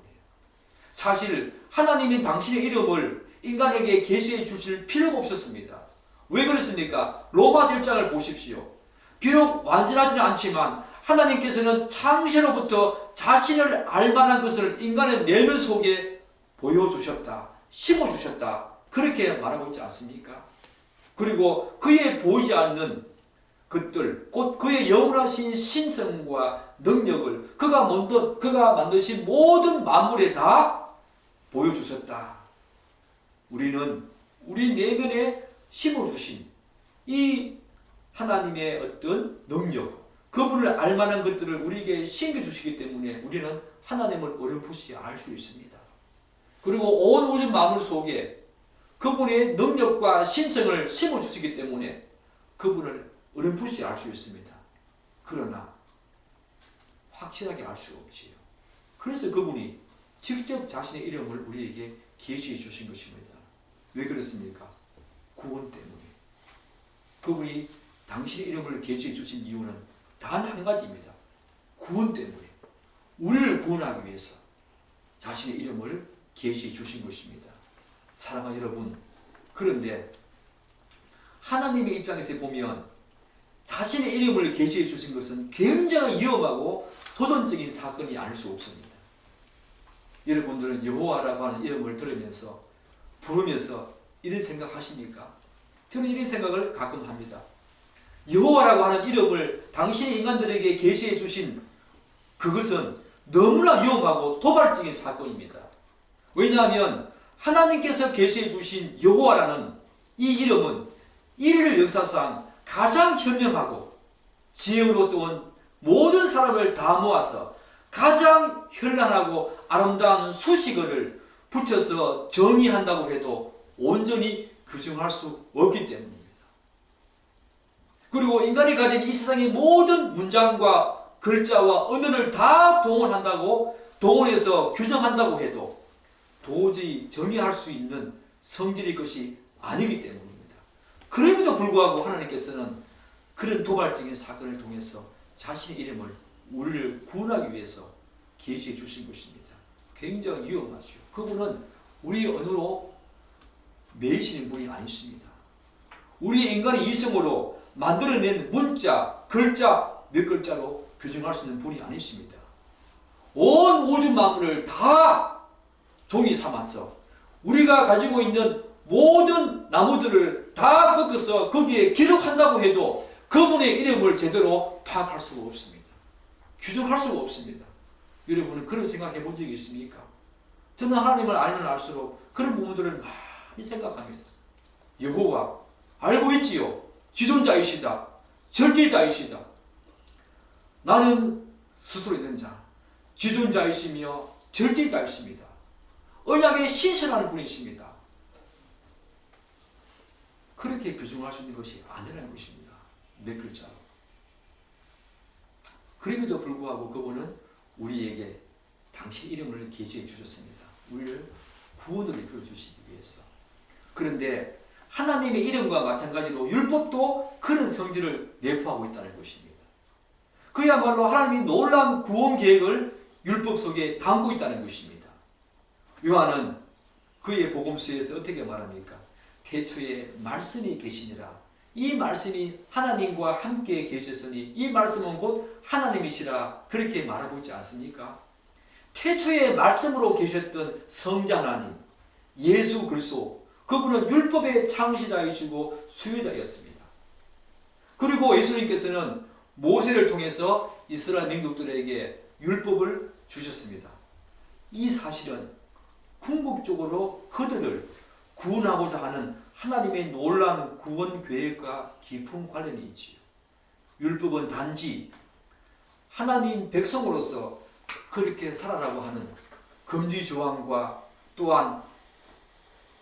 사실 하나님인 당신의 이름을 인간에게 계시해 주실 필요가 없었습니다. 왜 그렇습니까? 로마서 1장을 보십시오. 비록 완전하지는 않지만 하나님께서는 창세로부터 자신을 알만한 것을 인간의 내면 속에 보여주셨다. 심어주셨다. 그렇게 말하고 있지 않습니까? 그리고 그의 보이지 않는 것들, 곧 그의 영원하신 신성과 능력을 그가 만드신 모든 만물에 다 보여주셨다. 우리는 우리 내면에 심어주신 이 하나님의 어떤 능력, 그분을 알만한 것들을 우리에게 심겨주시기 때문에 우리는 하나님을 어렴풋이 알 수 있습니다. 그리고 온 우주 만물 속에 그분의 능력과 신성을 심어주시기 때문에 그분을 어렴풋이 알 수 있습니다. 그러나 확실하게 알 수 없지요. 그래서 그분이 직접 자신의 이름을 우리에게 계시해 주신 것입니다. 왜 그렇습니까? 구원 때문에. 그분이 당신의 이름을 계시해 주신 이유는 단 한 가지입니다. 구원 때문에. 우리를 구원하기 위해서 자신의 이름을 계시해 주신 것입니다. 사랑하는 여러분, 그런데 하나님의 입장에서 보면 자신의 이름을 계시해 주신 것은 굉장히 위험하고 도전적인 사건이 아닐 수 없습니다. 여러분들은 여호와라고 하는 이름을 들으면서 부르면서 이런 생각하십니까? 저는 이런 생각을 가끔 합니다. 여호와라고 하는 이름을 당신의 인간들에게 계시해 주신 그것은 너무나 위험하고 도발적인 사건입니다. 왜냐하면 하나님께서 계시해 주신 여호와라는 이 이름은 인류 역사상 가장 현명하고 지혜로운 모든 사람을 다 모아서 가장 현란하고 아름다운 수식어를 붙여서 정의한다고 해도 온전히 규정할 수 없기 때문입니다. 그리고 인간이 가진 이 세상의 모든 문장과 글자와 언어를 다 동원해서 규정한다고 해도 도저히 정의할 수 있는 성질의 것이 아니기 때문입니다. 그럼에도 불구하고 하나님께서는 그런 도발적인 사건을 통해서 자신의 이름을 우리를 구원하기 위해서 계시해 주신 것입니다. 굉장히 위험하죠. 그분은 우리 언어로 매이시는 분이 아니십니다. 우리 인간의 이성으로 만들어낸 문자, 글자 몇 글자로 규정할 수 있는 분이 아니십니다. 온 우주 만물을 다 종이 삼아서 우리가 가지고 있는 모든 나무들을 다 꺾어서 거기에 기록한다고 해도 그분의 이름을 제대로 파악할 수가 없습니다. 규정할 수가 없습니다. 여러분은 그런 생각해 본 적이 있습니까? 저는 하나님을 알면 알수록 그런 부분들을 많이 생각합니다. 여호와 알고 있지요. 지존자이시다. 절대자이시다. 나는 스스로 있는 자, 지존자이시며 절대자이십니다. 언약에 신실한 분이십니다. 그렇게 규정할 수 있는 것이 아니라는 것입니다. 몇 글자로. 그럼에도 불구하고 그분은 우리에게 당신 이름을 계시해 주셨습니다. 우리를 구원으로 이끌어 주시기 위해서. 그런데 하나님의 이름과 마찬가지로 율법도 그런 성질을 내포하고 있다는 것입니다. 그야말로 하나님이 놀라운 구원 계획을 율법 속에 담고 있다는 것입니다. 요한은 그의 복음서에서 어떻게 말합니까? 태초에 말씀이 계시니라. 이 말씀이 하나님과 함께 계셨으니 이 말씀은 곧 하나님이시라. 그렇게 말하고 있지 않습니까? 태초에 말씀으로 계셨던 성자 하나님, 예수 그리스도, 그분은 율법의 창시자이시고 수요자였습니다. 그리고 예수님께서는 모세를 통해서 이스라엘 민족들에게 율법을 주셨습니다. 이 사실은 궁극적으로 그들을 구원하고자 하는 하나님의 놀라운 구원 계획과 깊은 관련이 있지요. 율법은 단지 하나님 백성으로서 그렇게 살아라고 하는 금지 조항과 또한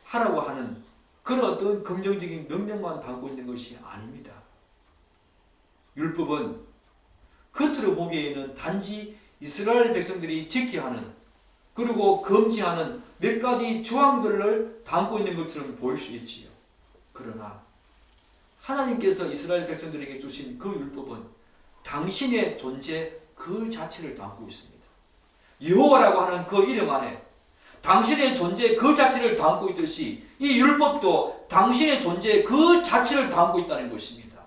하라고 하는 그런 어떤 긍정적인 명령만 담고 있는 것이 아닙니다. 율법은 겉으로 보기에는 단지 이스라엘 백성들이 지켜야 하는 그리고 금지하는 몇 가지 조항들을 담고 있는 것처럼 보일 수 있지요. 그러나 하나님께서 이스라엘 백성들에게 주신 그 율법은 당신의 존재 그 자체를 담고 있습니다. 여호와라고 하는 그 이름 안에 당신의 존재 그 자체를 담고 있듯이 이 율법도 당신의 존재 그 자체를 담고 있다는 것입니다.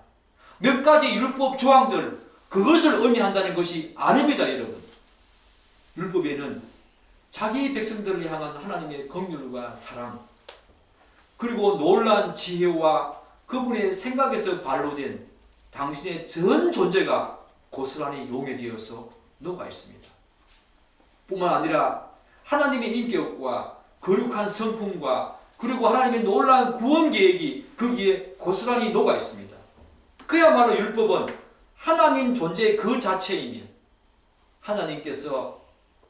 몇 가지 율법 조항들 그것을 의미한다는 것이 아닙니다, 여러분. 율법에는 자기 백성들을 향한 하나님의 긍휼과 사랑 그리고 놀라운 지혜와 그분의 생각에서 발로된 당신의 전 존재가 고스란히 용해되어서 녹아 있습니다. 뿐만 아니라 하나님의 인격과 거룩한 성품과 그리고 하나님의 놀라운 구원 계획이 거기에 고스란히 녹아 있습니다. 그야말로 율법은 하나님 존재 그 자체이며 하나님께서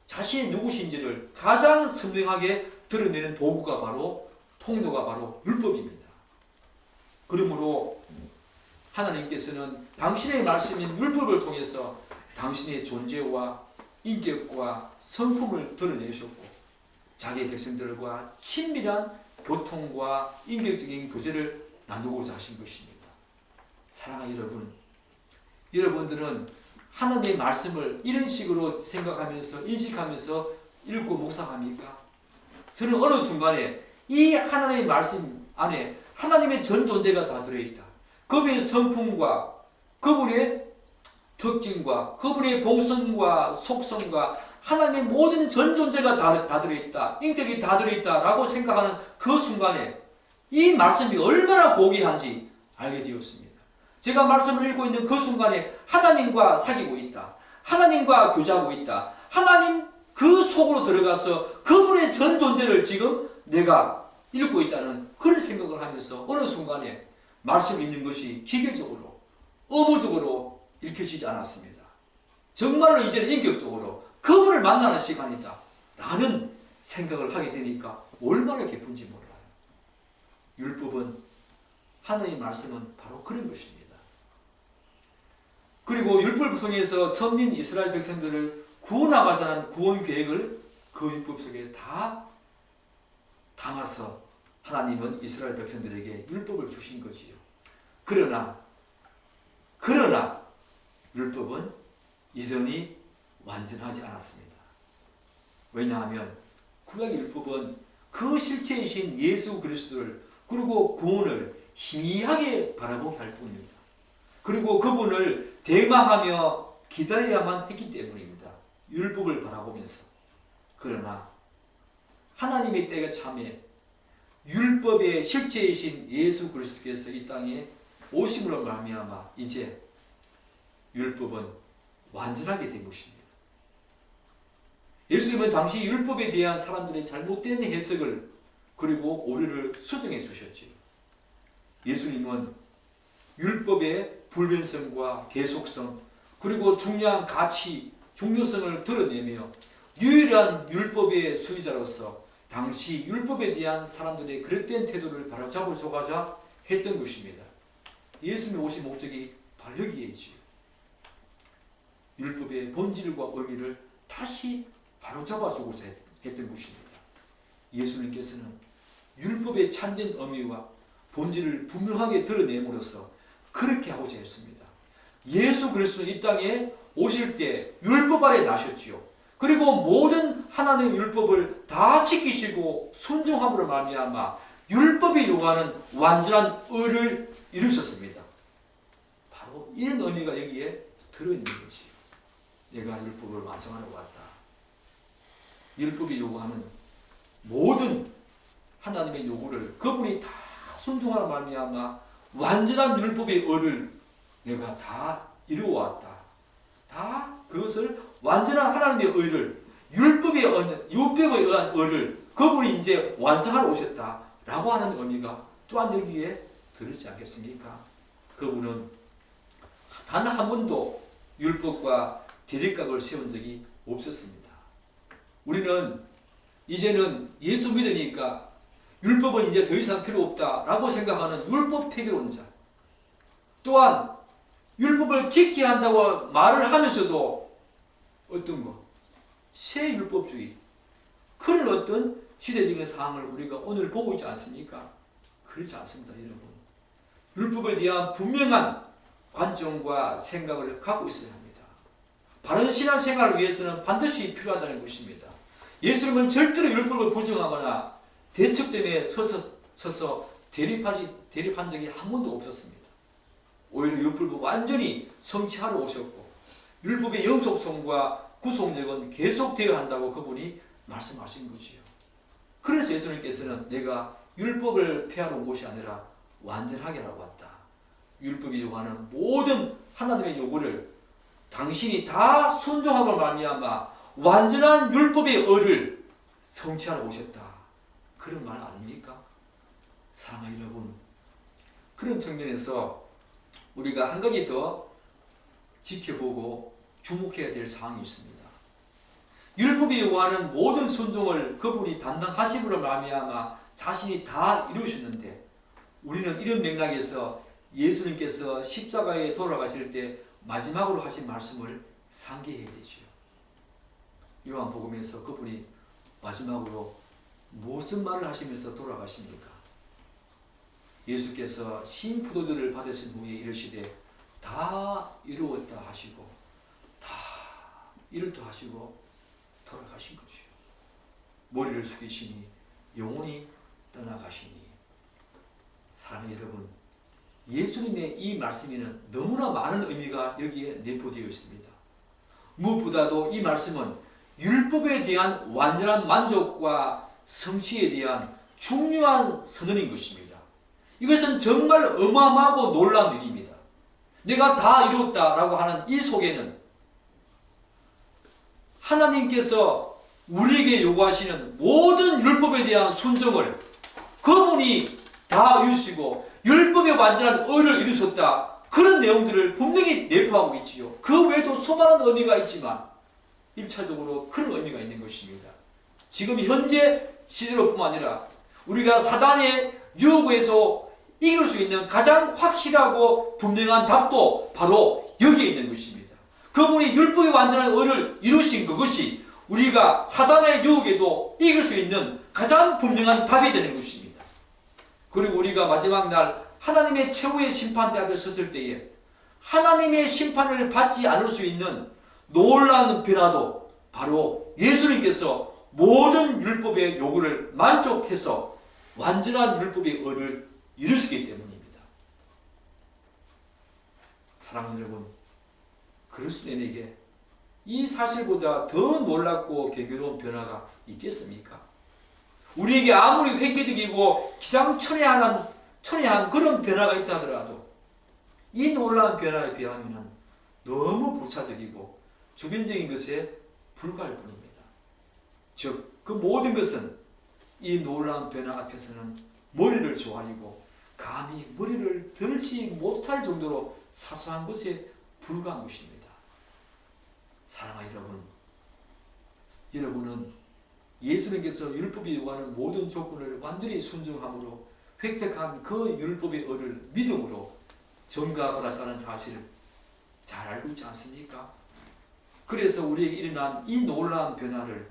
자신이 누구신지를 가장 선명하게 드러내는 도구가 바로 통로가 바로 율법입니다. 그러므로 하나님께서는 당신의 말씀인 율법을 통해서 당신의 존재와 인격과 성품을 드러내셨고 자기 백성들과 친밀한 교통과 인격적인 교제를 나누고자 하신 것입니다. 사랑하는 여러분, 여러분들은 하나님의 말씀을 이런 식으로 생각하면서 인식하면서 읽고 묵상합니까? 저는 어느 순간에 이 하나님의 말씀 안에 하나님의 전 존재가 다 들어있다. 그분의 성품과 그분의 특징과 그분의 본성과 속성과 하나님의 모든 전 존재가 다 들어있다. 인격이 다 들어있다 라고 생각하는 그 순간에 이 말씀이 얼마나 고귀한지 알게 되었습니다. 제가 말씀을 읽고 있는 그 순간에 하나님과 사귀고 있다. 하나님과 교제하고 있다. 하나님 그 속으로 들어가서 그분의 전 존재를 지금 내가 읽고 있다는 그런 생각을 하면서 어느 순간에 말씀을 읽는 것이 기계적으로 의무적으로 읽혀지지 않았습니다. 정말로 이제는 인격적으로 그분을 만나는 시간이다 라는 생각을 하게 되니까 얼마나 기쁜지 몰라요. 율법은 하나님의 말씀은 바로 그런 것입니다. 그리고 율법을 통해서 선민 이스라엘 백성들을 구원하고자 구원 계획을 그 율법 속에 다 담아서 하나님은 이스라엘 백성들에게 율법을 주신 거지요. 그러나 율법은 이전이 완전하지 않았습니다. 왜냐하면 구약의 율법은 그 실체이신 예수 그리스도를 그리고 구원을 희미하게 바라보게 할 뿐입니다. 그리고 그분을 대망하며 기다려야만 했기 때문입니다. 율법을 바라보면서. 그러나 하나님의 때가 참에 율법의 실체이신 예수 그리스도께서 이 땅에 오심으로 말미암아 이제 율법은 완전하게 된 것입니다. 예수님은 당시 율법에 대한 사람들의 잘못된 해석을 그리고 오류를 수정해 주셨지요. 예수님은 율법의 불변성과 계속성 그리고 중요한 가치, 중요성을 드러내며 유일한 율법의 수의자로서 당시 율법에 대한 사람들의 그릇된 태도를 바로잡으셔가자 했던 것입니다. 예수님이 오신 목적이 바로 여기에 있지요. 율법의 본질과 의미를 다시 바로잡아주고자 했던 것입니다. 예수님께서는 율법의 참된 의미와 본질을 분명하게 드러내므로써 그렇게 하고자 했습니다. 예수 그리스도는 이 땅에 오실 때 율법 아래 나셨지요. 그리고 모든 하나님의 율법을 다 지키시고 순종함으로 말미암아 율법이 요구하는 완전한 의를 이루셨습니다. 바로 이런 의미가 여기에 들어있는 것이에요. 내가 율법을 완성하러 왔다. 율법이 요구하는 모든 하나님의 요구를 그분이 다 순종하러 말미암아 완전한 율법의 의를 내가 다 이루어왔다. 다 그것을 완전한 하나님의 의를 율법에 의한 의를 그분이 이제 완성하러 오셨다라고 하는 의미가 또한 여기에 들었지 않겠습니까? 그분은 단 한 번도 율법과 대립각을 세운 적이 없었습니다. 우리는 이제는 예수 믿으니까 율법은 이제 더 이상 필요 없다라고 생각하는 율법 폐기론자, 또한 율법을 지켜야 한다고 말을 하면서도 어떤 거? 새 율법주의, 그런 어떤 시대적인 상황을 우리가 오늘 보고 있지 않습니까? 그렇지 않습니다, 여러분. 율법에 대한 분명한 관점과 생각을 갖고 있어야 합니다. 바른 신앙생활을 위해서는 반드시 필요하다는 것입니다. 예수님은 절대로 율법을 부정하거나 대척점에 서서 대립한 적이 한 번도 없었습니다. 오히려 율법을 완전히 성취하러 오셨고 율법의 영속성과 구속력은 계속되어야 한다고 그분이 말씀하신 거지요. 그래서 예수님께서는 내가 율법을 폐하러 온 것이 아니라 완전하게 하러 왔다. 율법이 요구하는 모든 하나님의 요구를 당신이 다 순종하고 말미암아 완전한 율법의 의를 성취하러 오셨다. 그런 말 아닙니까? 사랑하는 여러분, 그런 측면에서 우리가 한 가지 더 지켜보고 주목해야 될 사항이 있습니다. 율법이 요구하는 모든 순종을 그분이 담당하심으로 말미암아 자신이 다 이루셨는데 우리는 이런 맥락에서 예수님께서 십자가에 돌아가실 때 마지막으로 하신 말씀을 상기해야 되죠. 요한복음에서 그분이 마지막으로 무슨 말을 하시면서 돌아가십니까? 예수께서 신 포도주를 받으신 후에 이르시되 다 이루었다 하시고 이렇게 하시고 돌아가신 거죠. 머리를 숙이시니 영원히 떠나가시니. 사랑하는 여러분, 예수님의 이 말씀에는 너무나 많은 의미가 여기에 내포되어 있습니다. 무엇보다도 이 말씀은 율법에 대한 완전한 만족과 성취에 대한 중요한 선언인 것입니다. 이것은 정말 어마어마하고 놀라운 일입니다. 내가 다 이루었다라고 하는 이 속에는 하나님께서 우리에게 요구하시는 모든 율법에 대한 순종을 그분이 다 이루시고 율법의 완전한 의를 이루셨다, 그런 내용들을 분명히 내포하고 있지요. 그 외에도 수많은 의미가 있지만 1차적으로 그런 의미가 있는 것입니다. 지금 현재 시대로뿐만 아니라 우리가 사단의 유혹에서 이길 수 있는 가장 확실하고 분명한 답도 바로 여기에 있는 것입니다. 그분이 율법의 완전한 의를 이루신 그것이 우리가 사단의 유혹에도 이길 수 있는 가장 분명한 답이 되는 것입니다. 그리고 우리가 마지막 날 하나님의 최후의 심판대 앞에 섰을 때에 하나님의 심판을 받지 않을 수 있는 놀라운 변화도 바로 예수님께서 모든 율법의 요구를 만족해서 완전한 율법의 의를 이루시기 때문입니다. 사랑하는 여러분, 그리스도인에게 이 사실보다 더 놀랍고 경이로운 변화가 있겠습니까? 우리에게 아무리 획기적이고 기상천외한 그런 변화가 있다 하더라도 이 놀라운 변화에 비하면 너무 부차적이고 주변적인 것에 불과할 뿐입니다. 즉, 그 모든 것은 이 놀라운 변화 앞에서는 머리를 조아리고 감히 머리를 들지 못할 정도로 사소한 것에 불과한 것입니다. 사랑하는 여러분, 여러분은 예수님께서 율법이 요구하는 모든 조건을 완전히 순종함으로 획득한 그 율법의 의를 믿음으로 전가받았다는 사실을 잘 알고 있지 않습니까? 그래서 우리에게 일어난 이 놀라운 변화를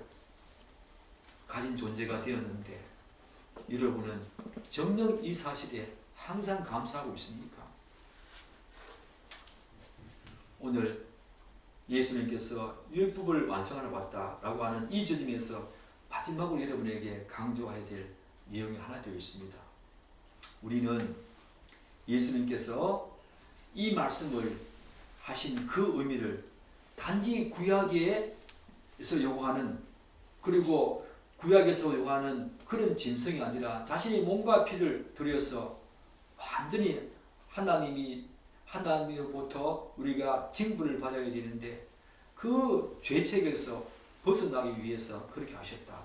가진 존재가 되었는데 여러분은 정녕 이 사실에 항상 감사하고 있습니까? 오늘 예수님께서 율법을 완성하러 왔다라고 하는 이 지점에서 마지막으로 여러분에게 강조해야 될 내용이 하나 되어 있습니다. 우리는 예수님께서 이 말씀을 하신 그 의미를 단지 구약에서 요구하는, 그리고 구약에서 요구하는 그런 짐승이 아니라 자신의 몸과 피를 들여서 완전히 하나님으로부터 우리가 징벌을 받아야 되는데 그 죄책에서 벗어나기 위해서 그렇게 하셨다,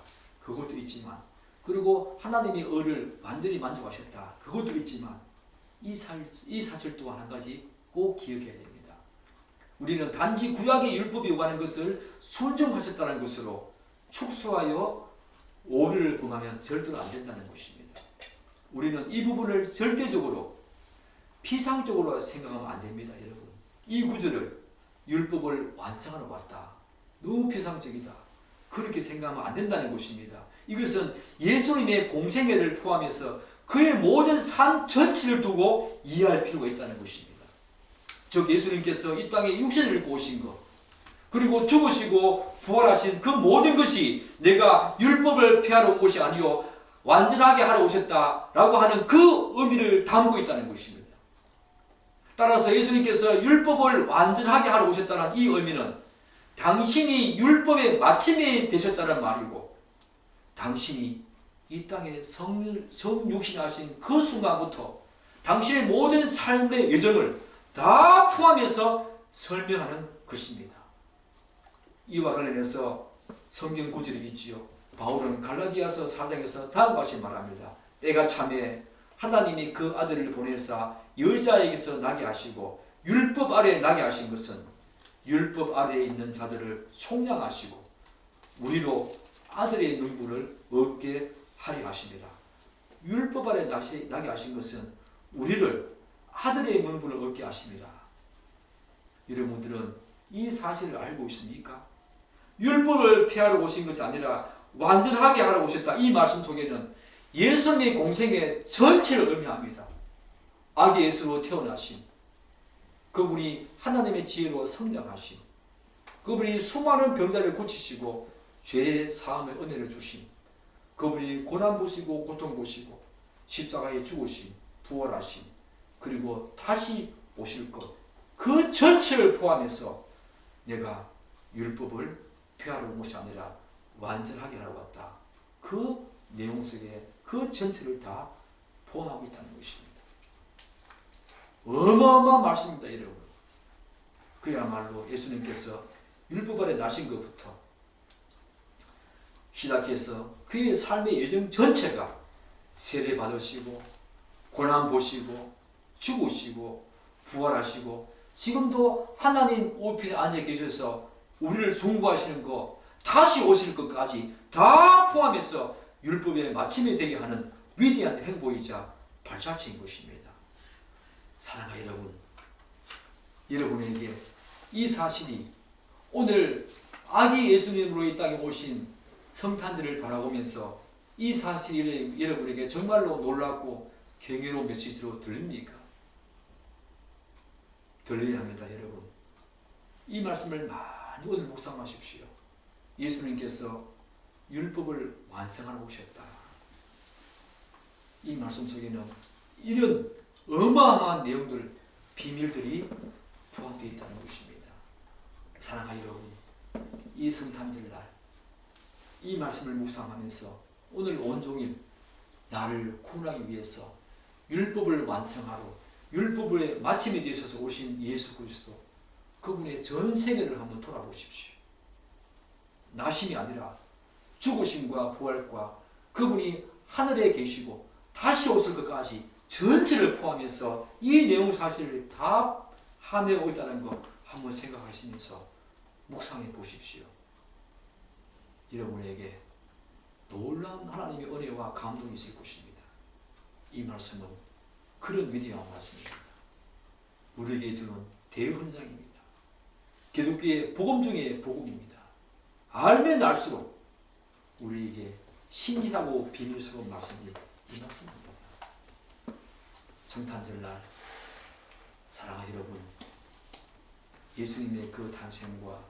그것도 있지만, 그리고 하나님의 의를 완전히 만족하셨다, 그것도 있지만, 이 사실 또한 한 가지 꼭 기억해야 됩니다. 우리는 단지 구약의 율법이 요구하는 것을 순종하셨다는 것으로 축소하여 오류를 범하면 절대로 안 된다는 것입니다. 우리는 이 부분을 절대적으로 피상적으로 생각하면 안 됩니다. 여러분, 이 구절을 율법을 완성하러 왔다, 너무 피상적이다, 그렇게 생각하면 안 된다는 것입니다. 이것은 예수님의 공생애를 포함해서 그의 모든 삶 전체를 두고 이해할 필요가 있다는 것입니다. 즉, 예수님께서 이 땅에 육신을 입고 오신 것, 그리고 죽으시고 부활하신 그 모든 것이 내가 율법을 폐하러 온 것이 아니요 완전하게 하러 오셨다라고 하는 그 의미를 담고 있다는 것입니다. 따라서 예수님께서 율법을 완전하게 하러 오셨다는 이 의미는 당신이 율법의 마침이 되셨다는 말이고, 당신이 이 땅에 성육신하신 그 순간부터 당신의 모든 삶의 여정을 다 포함해서 설명하는 것입니다. 이와 관련해서 성경 구절이 있지요. 바울은 갈라디아서 4장에서 다음과 같이 말합니다. 때가 참에 하나님이 그 아들을 보내사 여자에게서 나게 하시고 율법 아래에 나게 하신 것은 율법 아래에 있는 자들을 속량하시고 우리로 아들의 명분을 얻게 하려 하십니다. 율법 아래에 나게 하신 것은 우리를 아들의 명분을 얻게 하십니다. 여러분들은 이 사실을 알고 있습니까? 율법을 폐하러 오신 것이 아니라 완전하게 하러 오셨다. 이 말씀 속에는 예수님의 공생의 전체를 의미합니다. 아기 예수로 태어나심, 그분이 하나님의 지혜로 성장하심, 그분이 수많은 병자를 고치시고 죄의 사함의 은혜를 주심, 그분이 고난 보시고 고통 보시고 십자가에 죽으심, 부활하심, 그리고 다시 오실 것, 그 전체를 포함해서 내가 율법을 폐하러 온 것이 아니라 완전하게 하러 왔다. 그 내용 속에 그 전체를 다 포함하고 있다는 것입니다. 어마어마한 말씀입니다, 여러분. 그야말로 예수님께서 율법 아래 나신 것부터 시작해서 그의 삶의 여정 전체가 세례 받으시고 고난 보시고 죽으시고 부활하시고 지금도 하나님 우편에 앉아 계셔서 우리를 중보하시는 것, 다시 오실 것까지 다 포함해서 율법의 마침이 되게 하는 위대한 행보이자 발자취인 것입니다. 사랑하는 여러분, 여러분에게 이 사실이 오늘 아기 예수님으로 이 땅에 오신 성탄절을 바라보면서 이 사실이 여러분에게 정말로 놀랍고 경이로운 메시지로 들립니까? 들려야 합니다, 여러분. 이 말씀을 많이 오늘 묵상하십시오. 예수님께서 율법을 완성하러 오셨다. 이 말씀 속에는 이런 어마어마한 내용들, 비밀들이 포함되어 있다는 것입니다. 사랑하는 여러분, 이 성탄절날 이 말씀을 묵상하면서 오늘 온종일 나를 구원하기 위해서 율법을 완성하러 율법의 마침이 되셔서 오신 예수 그리스도, 그분의 전 세계를 한번 돌아보십시오. 나심이 아니라 죽으심과 부활과 그분이 하늘에 계시고 다시 오실 것까지 전체를 포함해서 이 내용 사실을 다 함유하고 있다는 것 한번 생각하시면서 묵상해 보십시오. 여러분에게 놀라운 하나님의 은혜와 감동이 있을 것입니다. 이 말씀은 그런 위대한 말씀입니다. 우리에게 주는 대헌장입니다. 기독교의 복음 중의 복음입니다. 알면 알수록 우리에게 신기하고 비밀스러운 말씀이 이 말씀입니다. 성탄절날 사랑하는 여러분, 예수님의 그 탄생과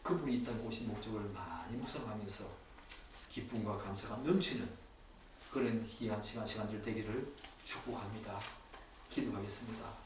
그분이 이 땅에 오신 목적을 많이 묵상하면서 기쁨과 감사가 넘치는 그런 귀한 시간들 되기를 축복합니다. 기도하겠습니다.